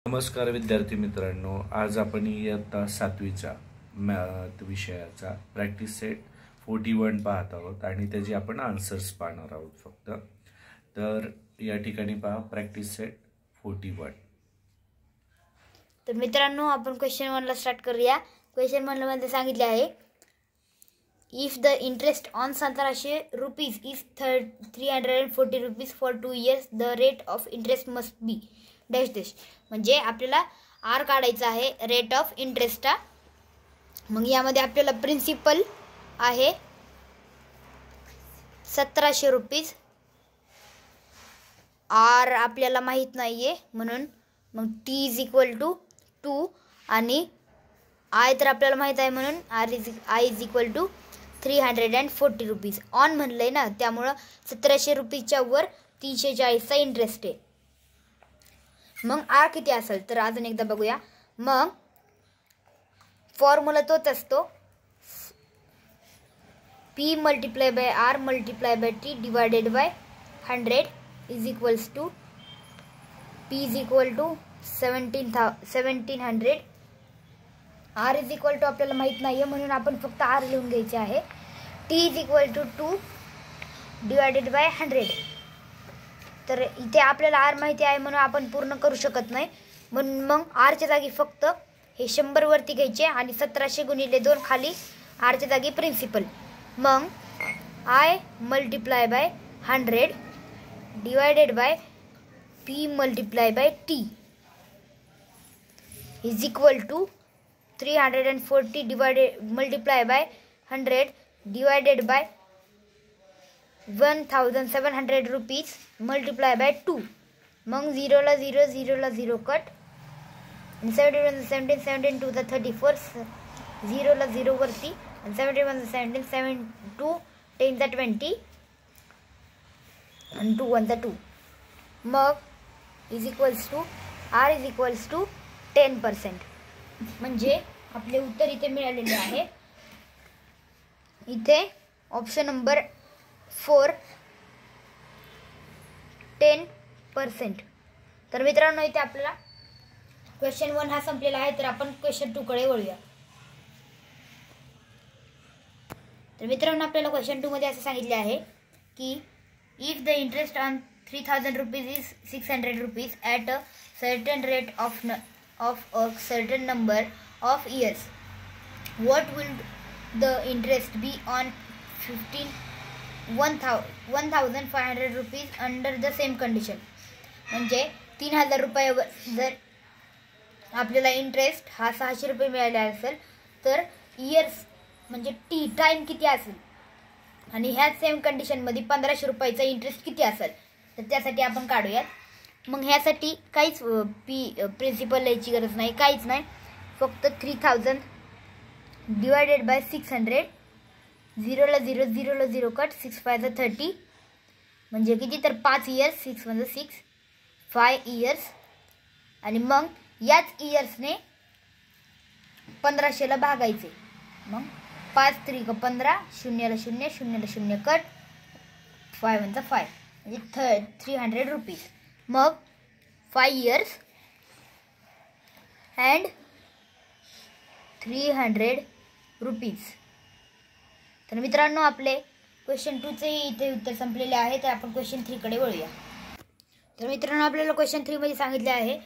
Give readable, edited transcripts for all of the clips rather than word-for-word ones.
नमस्कार विद्यार्थी मित्रांनो, आज आपण इयत्ता 7वीच्या मॅथ विषयाचा प्रॅक्टिस सेट 41 पाहत आहोत आणि त्याची आपण आन्सर्स पाहणार आहोत फक्त. तर या ठिकाणी पहा प्रॅक्टिस सेट 41. तर मित्रांनो, आपण क्वेश्चन 1 ला स्टार्ट करूया. क्वेश्चन 1 मध्ये सांगितले आहे, if the interest on 1700 rupees is 340 rupees for 2 years, the rate of interest must be dash dash. म्हणजे आपल्याला आर काढायचा आहे, रेट ऑफ इंटरेस्टचा. मग यामध्ये आपल्याला प्रिन्सिपल आहे 1700 रुपीज. आर आपल्याला माहीत नाही आहे म्हणून मग टी इज इक्वल टू 2 आणि आय तर आपल्याला माहीत आहे म्हणून I is equal to 340 rupees. On म्हणलं आहे ना, त्यामुळं 1700 रुपीजच्या वर 340चा इंटरेस्ट आहे. मग आर किती असेल तर अजून एकदा बघूया. मग फॉर्म्युला तोच असतो, P multiply by R multiply by T divided by 100 is equals to P is equal to 1700. R is equal to आपल्याला माहीत नाही आहे म्हणून आपण फक्त आर लिहून घ्यायचे आहे. T is equal to 2 divided by 100. तर इथे आपल्याला आर माहिती आहे म्हणून आपण पूर्ण करू शकत नाही, म्हणून मग आरच्या जागी फक्त हे 100 वरती घ्यायचे आणि 1700 गुणिले 2 खाली आरच्या जागी प्रिन्सिपल. मग I multiply by 100 divided by P multiply by T is equal to 340 divided multiply by 100 divided by 1700 rupees multiply by 2. मग 0 ला 0 0 ला 0 कट, 17 17 17 2 34, 0 ला 0 वरती, 17 17 7 2 10 20 आणि 2 1 2. मग is equals to R is equals to 10%. म्हणजे आपले उत्तर इथे मिळालेले आहे. इथे ऑप्शन नंबर 4 10%. तर मित्रांनो, इथे आपल्याला क्वेश्चन 1 हा संपलेला आहे. तर आपण क्वेश्चन 2 कडे वळूया. तर मित्रांनो, आपल्याला क्वेश्चन 2 मध्ये असं सांगितले आहे की if the interest on 3000 rupees is 600 rupees at a certain rate of a certain number of years, what will the interest be on 1500 rupees under the same condition. म्हणजे 3000 रुपयावर जर आपल्याला इंटरेस्ट हा 600 रुपये मिळाला असेल तर इयर्स म्हणजे टी टाईम किती असेल आणि ह्या सेम कंडिशनमध्ये 1500 रुपयाचा इंटरेस्ट किती असेल तर त्यासाठी आपण काढूयात. मग ह्यासाठी काहीच प्रिन्सिपल लिहायची गरज नाही, काहीच नाही. फक्त 3000 डिवायडेड बाय 600, 0 ला 0 0 ला 0 कट, 6 5 30 म्हणजे किती तर 5 इयर्स, 6 1 6 5 इयर्स. आणि मग याच इयर्सने 1500 ला भागायचे. मग 5 3 का 15, 0 ला 0 0 ला 0 कट, 5 1 5 म्हणजे 300 रुपीज. मग 5 इयर्स अँड 300 रुपीज. तर मित्रांनो, आपले क्वेश्चन 2चे इथे उत्तर संपलेले आहे. तर आपण क्वेश्चन 3 कडे वळूया. तर मित्रांनो, आपल्याला क्वेश्चन 3 मध्ये सांगितले आहे,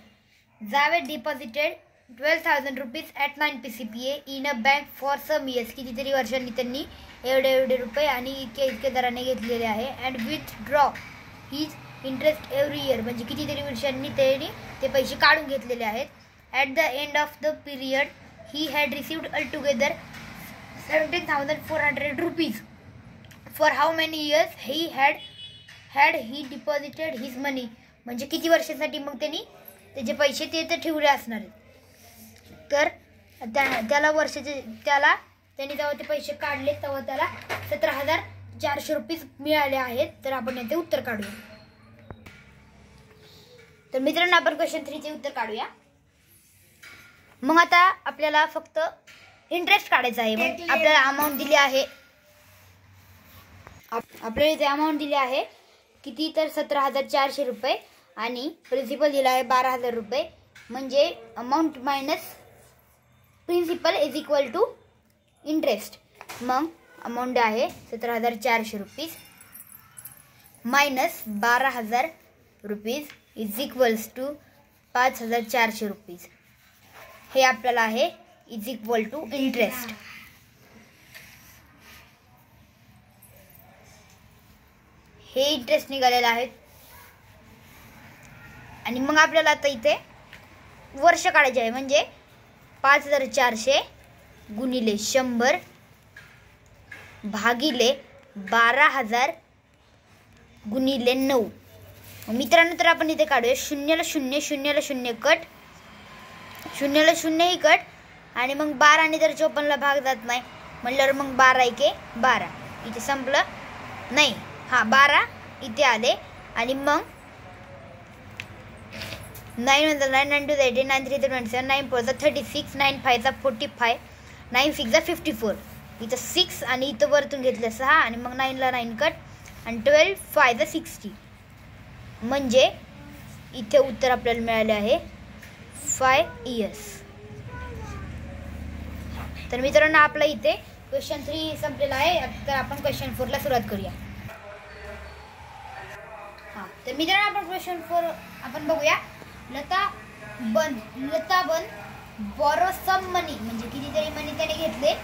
Javed deposited 12,000 rupees at 9 PCPA in a bank for some years. कितीतरी वर्षांनी त्यांनी एवढे रुपये आणि इतके दराने घेतलेले आहे. And withdraw his interest every year. म्हणजे कितीतरी वर्षांनी त्यांनी ते पैसे काढून घेतलेले आहेत. At the end of the period he had received altogether 17,400 rupees. For how many years had he deposited his money. म्हणजे किती वर्षासाठी मग त्यांनी त्याचे पैसे ते तर ठेवले असणार आहेत. तर त्याला त्यांनी जेव्हा ते पैसे काढले तेव्हा त्याला 17,400 रुपीज मिळाले आहेत. तर आपण याचे उत्तर काढूया. तर मित्रांनो, आपण क्वेश्चन 3 चे उत्तर काढूया. मग आता आपल्याला फक्त इंटरेस्ट काढायचा आहे. मग आपल्याला अमाऊंट दिली आहे, आपल्याला इथे अमाऊंट दिली आहे किती तर 17,400 रुपये आणि प्रिन्सिपल दिला आहे 12,000 रुपये. म्हणजे amount minus principal is equal to interest. मग अमाऊंट आहे 17,400 rupees minus 12,000 rupees is equals to 5,400 rupees. हे आपल्याला आहे इज इक्वल टू इंटरेस्ट. हे इंटरेस्ट निघालेलं आहे. आणि मग आपल्याला आता इथे वर्ष काढायचे आहे. म्हणजे 5,400 गुणिले 100 भागिले 12,000 गुणिले 9. मित्रांनो तर आपण इथे काढूया 0 ला 0 0 ला 0 कट 0 ला 0 ही कट आणि मग 12 ने जर 54 ला भाग जात नाही म्हणल्यावर मग 12 एके 12 इथे संपलं नाही. हा 12 इथे आले आणि मग 9 1 9 9 2 18 9 3 27 9 4 36 9 5 45 9 6 54. इथं 6 आणि इथं वरतून घेतलं 6 आणि मग 9 ला 9 कट आणि 12 5 60. म्हणजे इथे उत्तर आपल्याला मिळाले आहे 5 इयर्स. तर मित्रांनो आपला इथे क्वेश्चन 3 संपलेला आहे. तर आपण क्वेश्चन 4 ला सुरुवात करूया. तर मित्रांनो आपण क्वेश्चन 4 आपण बघूया. लता बन बॉरो सम मनी म्हणजे कितीतरी मनी त्याने घेतले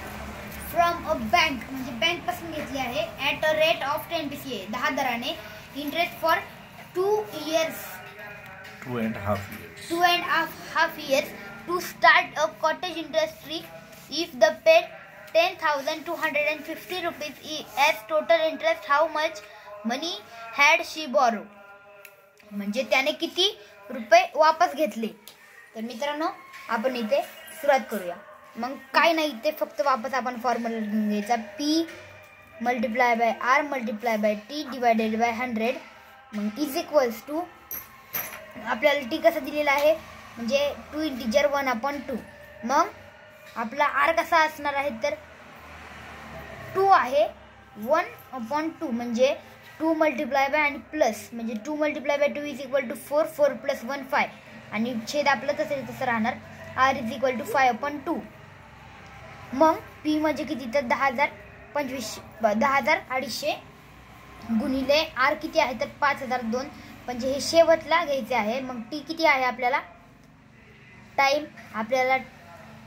फ्रॉम अ बँक म्हणजे बँक पासून घेतली आहे at a rate of 10 PCA 10 दराने interest for 2 years 2.5 years to start a cottage industry. If the paid 10,250 rupees as total interest, how much money had she borrowed? म्हणजे त्याने किती रुपये वापस घेतले. तर मित्रांनो आपण इथे सुरुवात करूया. मग काय नाही ते फक्त वापस आपण फॉर्म्युला घेऊन घ्यायचा P multiply by R multiply by T divided by 100. मग इज इक्वल्स टू आपल्याला टी कसा दिलेला आहे म्हणजे 2 इंटिजर 1/2. मग आपला R कसा असणार आहे तर 2 आहे 1/2 म्हणजे 2 मल्टिप्लाय बाय आणि प्लस म्हणजे 2 multiply by 2 is equal to 4 4 plus 1 5 आणि छेद आपलं तसं राहणार R इज इक्वल टू 5/2. मग P म्हणजे किती तर 10,250 गुणिले R किती आहे तर 5,002 म्हणजे हे शेवटला घ्यायचे आहे. मग T किती आहे आपल्याला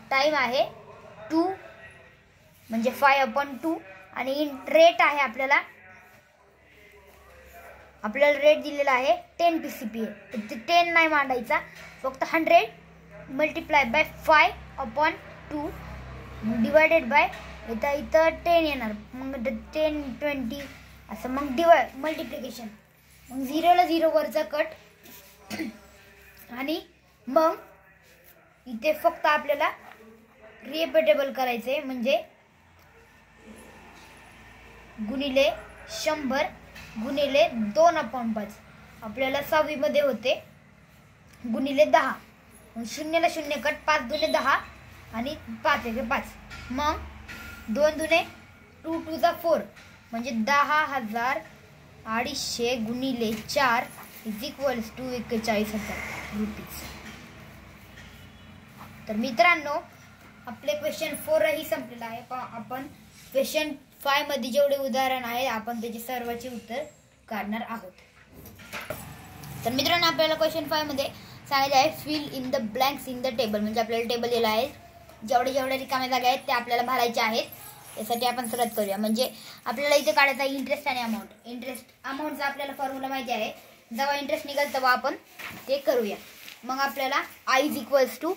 टाइम आहे 2 म्हणजे 5/2 आणि रेट आहे आपल्याला रेट दिलेला आहे 10 PCPA. ते 10 नाही मांडायचा फक्त 100 मल्टिप्लाय बाय 5/2 डिवायडेड बाय इथं 10 येणार मग 10 20 असं मग मल्टिप्लिकेशन मग 0 ला 0 वरचा कट आणि मग इथे फक्त आपल्याला रिपीटेबल करायचे म्हणजे गुणिले 100 गुणिले 2/5 आपल्याला 6वी मध्ये होते गुणिले 10. मग 0 ला 0 कट 5 दुने 10 आणि 5 1 5 मग 2 दुने 2 2 जा 4 म्हणजे 10,250 गुणिले 4 इज इक्वल्स टू 41,000 रुपीज. तर मित्रांनो आपले क्वेश्चन 4 ही संपलेला आहे. आपण क्वेश्चन 5 मध्ये जेवढे उदाहरण आहे आपण त्याचे सर्वांचे उत्तर काढणार आहोत. तर मित्रांनो आपल्याला क्वेश्चन 5 मध्ये सांगितले आहे fill in the blanks in the table म्हणजे आपल्याला टेबल दिला आहे जेवढे रिकाम्या जागा आहेत त्या आपल्याला भरायच्या आहेत. त्यासाठी आपण सुरुवात करूया. म्हणजे आपल्याला इथे काढायचा आहे इंटरेस्ट आणि अमाऊंट. इंटरेस्ट अमाऊंटचा आपल्याला फॉर्म्युला माहिती आहे. जेव्हा इंटरेस्ट निघेल तेव्हा आपण ते करूया. मग आपल्याला I is equals to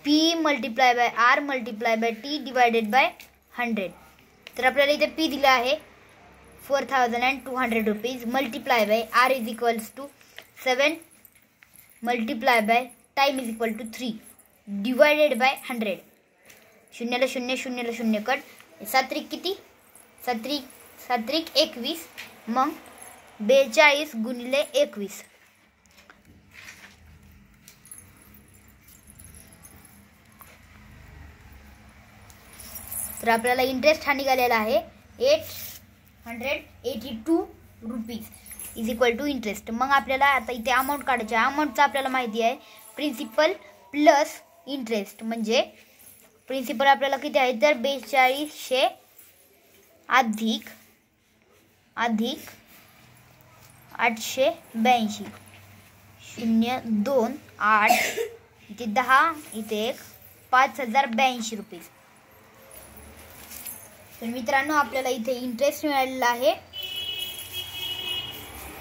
P multiply by R multiply by T divided by 100. तर आपल्याला इथे P दिला आहे 4,200 rupees multiply by R is equals to 7 multiply by time is equal to 3 divided by 100. 0 ला 0 0 ला 0 कट 7 किती 7 21 मग 42 गुणिले 21 तर आपल्याला इंटरेस्ट हा निघालेला आहे 882 rupees. Is equal to interest. मग आपल्याला आता इथे अमाऊंट काढायची आहे. अमाऊंटचं आपल्याला माहिती आहे प्रिन्सिपल प्लस इंटरेस्ट. म्हणजे प्रिन्सिपल आपल्याला किती आहे तर 4200 अधिक 882 028 इथे 10 इथे 1 5082 रुपये. तर मित्रांनो आपल्याला इथे इंटरेस्ट मिळालेला आहे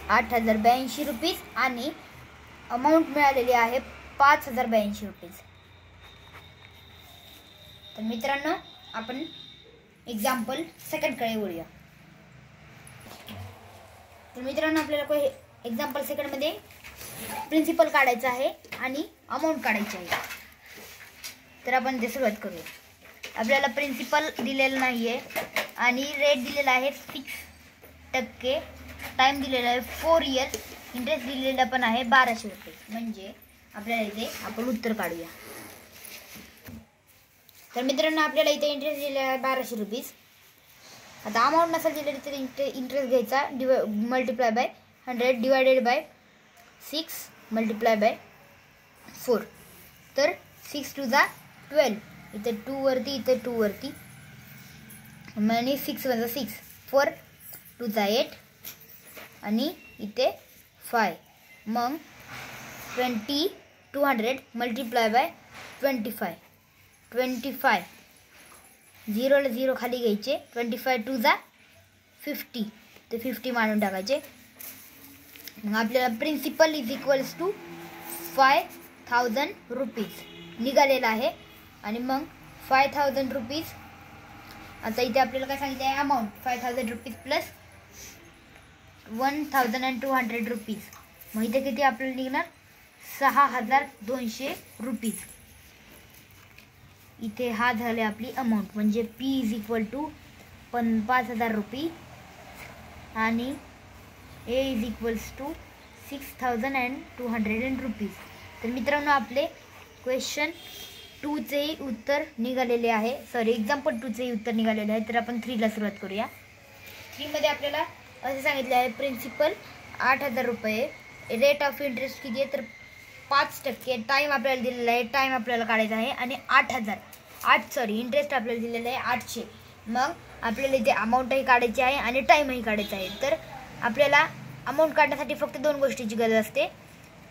8082 रुपये आणि अमाऊंट मिळालेली आहे 5082 रुपये. तर मित्रांनो आपण एक्झाम्पल सेकंडकडे वळूया. तर मित्रांनो आपल्याला एक्झाम्पल सेकंडमध्ये प्रिन्सिपल काढायचं आहे आणि अमाऊंट काढायची आहे. तर आपण ते सुरुवात करूया. आपल्याला प्रिन्सिपल दिलेलं नाही आहे आणि रेट दिलेला आहे 6%, टाईम दिलेला आहे 4 इयर्स, इंटरेस्ट दिलेला पण आहे 1200 रुपये. म्हणजे आपल्याला इथे आपण उत्तर काढूया. तर मित्रांनो आपल्याला इथे इंटरेस्ट दिलेला आहे 1200 रुपये. आता अमाऊंट नसेल दिलेली तर इंटरेस्ट घ्यायचा multiply by 100 divided bye 6 multiply by 4. तर 6 2 जा 12 इथे 2 वरती इथे 2 वरती आणि 6 वजा 6 4 2 जा 8 आणि इथे 5. मग 200 मल्टिप्लाय बाय 25 0 ला 0 खाली घ्यायचे. 25 2 जा 50 ते 50 मांडून टाकायचे. मग आपल्याला principal is equals to 5000 rupees निघालेला आहे. आणि मग 5000 रुपीज आता इथे आपल्याला काय सांगितलं आहे अमाऊंट 5000 रुपीज प्लस 1200 रुपीज. मग इथे किती आपल्याला निघणार 6200 रुपीज. इथे हा झाले आपली अमाऊंट. म्हणजे पी इज इक्वल टू 5000 रुपये आणि ए इज इक्वल्स टू 6200 रुपीज. तर मित्रांनो आपले क्वेश्चन 2चे उत्तर निघालेले आहे. एक्झाम्पल 2चे उत्तर निघालेले आहे. तर आपण 3ला सुरुवात करूया. 3मध्ये आपल्याला असे सांगितले आहे प्रिन्सिपल 8000 रुपये, रेट ऑफ इंटरेस्ट किती आहे तर 5%, टाईम आपल्याला दिलेला आहे, टाईम आपल्याला काढायचा आहे आणि इंटरेस्ट आपल्याला दिलेला आहे 800. मग आपल्याला इथे अमाऊंटही काढायची आहे आणि टाईमही काढायचा आहे. तर आपल्याला अमाऊंट काढण्यासाठी फक्त 2 गोष्टीची गरज असते.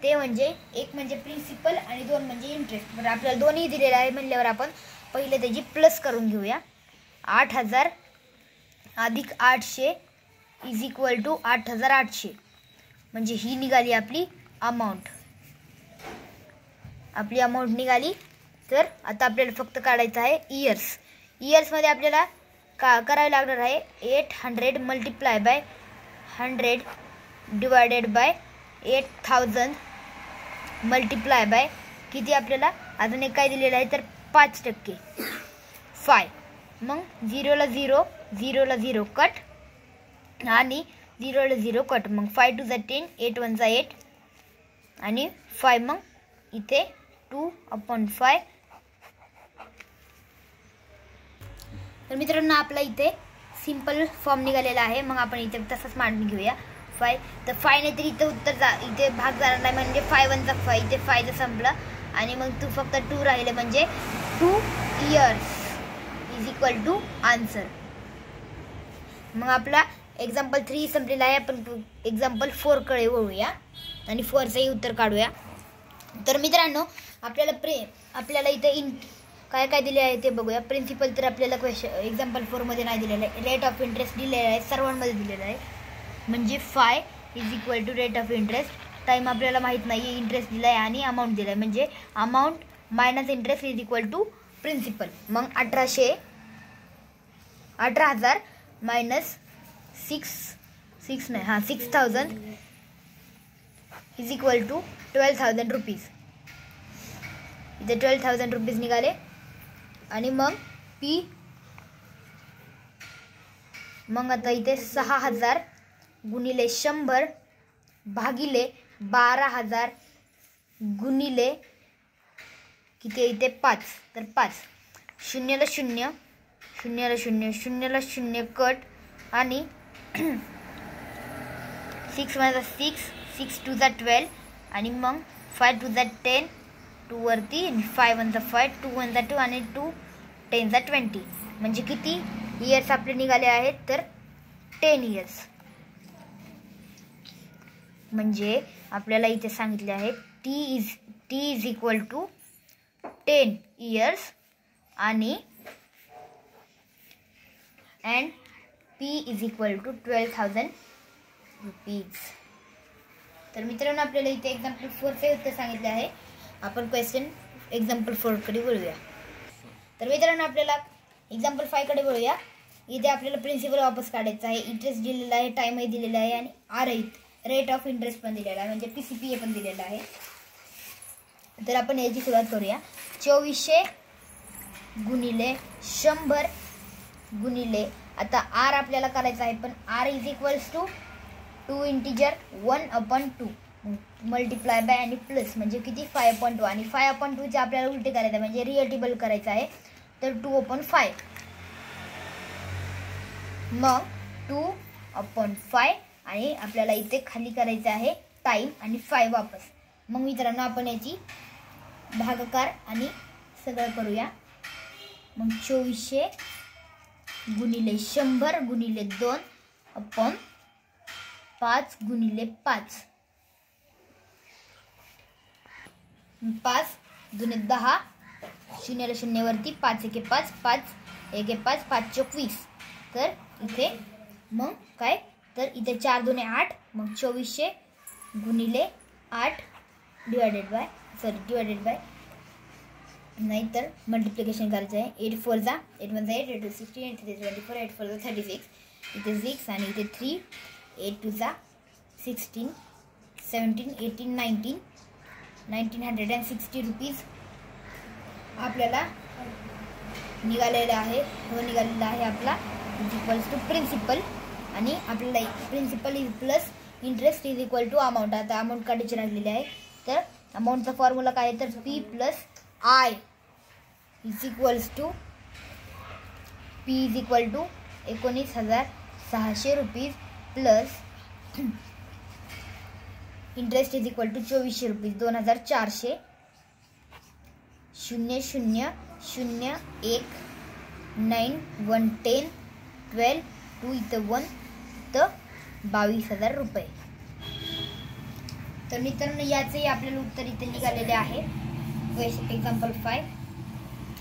ते म्हणजे एक म्हणजे प्रिन्सिपल आणि 2 म्हणजे इंटरेस्ट. बरं आपल्याला दोन्ही दिलेलं आहे म्हणल्यावर आपण पहिले त्याची प्लस करून घेऊया. 8000 अधिक 800 इज इक्वल टू 8800. म्हणजे ही निघाली आपली अमाऊंट. आपली अमाऊंट निघाली. तर आता आपल्याला फक्त काढायचं आहे इयर्समध्ये आपल्याला करायला लागणार आहे 800 multiply by 100 divided bye 8000 multiply by किती आपल्याला अजून एक काय दिलेलं आहे तर 5%, 5. मग 0 ला 0 कट आणि 0 ला 0 कट. मग 5 2 जा 10 8 1 जा 8 आणि 5. मग इथे 2/5. तर मित्रांनो आपला इथे सिंपल फॉर्म निघालेला आहे. मग आपण इथे तसंच मांडून घेऊया 5. तर 5 नाही तर इथे उत्तर इथे भाग जाणार नाही. म्हणजे 5 1 जा 5 इथे 5 संपलं आणि मग तू फक्त 2 राहिले म्हणजे 2 years is equal to answer. मग आपला एक्झाम्पल 3 संपलेला आहे. आपण एक्झाम्पल 4कडे वळूया आणि 4चंही उत्तर काढूया. तर मित्रांनो आपल्याला इथे काय काय दिले आहे ते बघूया. प्रिन्सिपल तर आपल्याला एक्झाम्पल 4मध्ये नाही दिलेलं आहे. रेट ऑफ इंटरेस्ट दिलेला आहे, सर्वांमध्ये दिलेलं आहे. म्हणजे 5 is equal to rate of interest. Time आपल्याला माहीत नाही आहे, इंटरेस्ट दिला आहे आणि अमाऊंट दिला आहे. म्हणजे amount minus interest is equal to principal. मग 18000 minus 6000 is equal to 12000 rupees. इथे 12000 रुपीज निघाले. आणि मग मग आता इथे 6000 गुणिले 100 भागिले 12000 गुणिले किती इथे 5. तर 5 0 ला 0 0 ला 0 0 ला 0 कट आणि 6 × 6, 6 × 12 आणि मग 5 × 10, 2 वरती, 5 × 5, 2 × 2 आणि 2 10 × 20. म्हणजे किती इयर्स आपले निघाले आहेत तर 10 इयर्स. म्हणजे आपल्याला इथे सांगितले आहे T is equal 10 इयर्स आणि and P is equal 12,000 rupees. तर मित्रांनो आपल्याला इथे एक्झाम्पल 4चे उत्तर सांगितले आहे. आपण क्वेश्चन एक्झाम्पल 4 कडे वळूया. तर मित्रांनो आपल्याला एक्झाम्पल 5 कडे वळूया. इथे आपल्याला प्रिन्सिपल वापस काढायचा आहे, इंटरेस्ट दिलेला आहे, टाइमही दिलेला आहे आणि रेट ऑफ इंटरेस्ट पण दिलेला आहे, म्हणजे PCPA पण दिलेला आहे. तर आपण याची सुरुवात करूया. 2400 गुणिले 100 गुणिले, आता R आपल्याला करायचा आहे, पण R is equals to 2 integer 1/2 multiply by आणि प्लस म्हणजे किती 5/2 आणि 5/2 आपल्याला उलटे करायचं आहे, म्हणजे रियल टेबल करायचं आहे. तर 2/5 मग 2/5 आणि आपल्याला इथे खाली करायचं आहे टाइम आणि 5 वापस. मग मित्रांनो आपण याची भागाकार आणि सगळं करूया. मग 2400 गुणिले 100 गुणिले 2/5 गुणिले 5, 5 दुने 10, 0 0 वरती 5 1 5, 5 1 5, 5 चौक 20. तर इथे मग काय तर इथे 4 दुने 8, मग 2400 गुणिले 8 डिवायडेड बाय नाही तर मल्टिप्लिकेशन करायचं आहे. 8 4 जा 8 1 जा 8, 8 2 16, 8 3 24, 8 4 जा 36, इथे 6 आणि इथे 3, 8 2 जा 16, 17, 18, 19, 1960 रुपीज आपल्याला निघालेला आहे. निघालेला आहे आपला इज इक्वल्स टू प्रिन्सिपल आणि आपल्याला principal is plus interest is equal to amount. आता अमाऊंट काढायची राहिलेली आहे. तर अमाऊंटचा फॉर्म्युला काय आहे तर P + I is equals to P is equal to 19,600 rupees plus interest is equal to 2400 rupees 2,400 0 0 0 1 9 1 10 12 2 इथं 1 तर 22,000 रुपये. तर मित्रांनो याचंही आपल्याला उत्तर इथे निघालेले आहे एक्झाम्पल 5.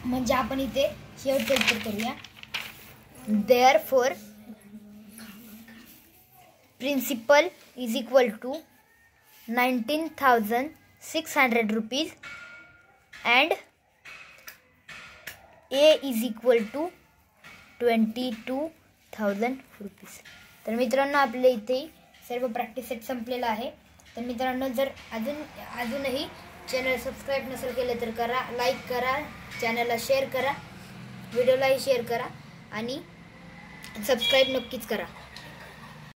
म्हणजे आपण इथे शेवटचं उत्तर करूया. Therefore principal is equal to 19,600 rupees and A is equal to 22,000 rupees. तर मित्रांनो आपल्या इथे सर्व प्रॅक्टिस सेट संपलेला आहे. तर मित्रांनो जर अजूनही चॅनल सबस्क्राईब नसेल केलं तर करा, लाईक करा, चॅनलला शेअर करा, व्हिडिओलाही शेअर करा आणि सबस्क्राईब नक्कीच करा.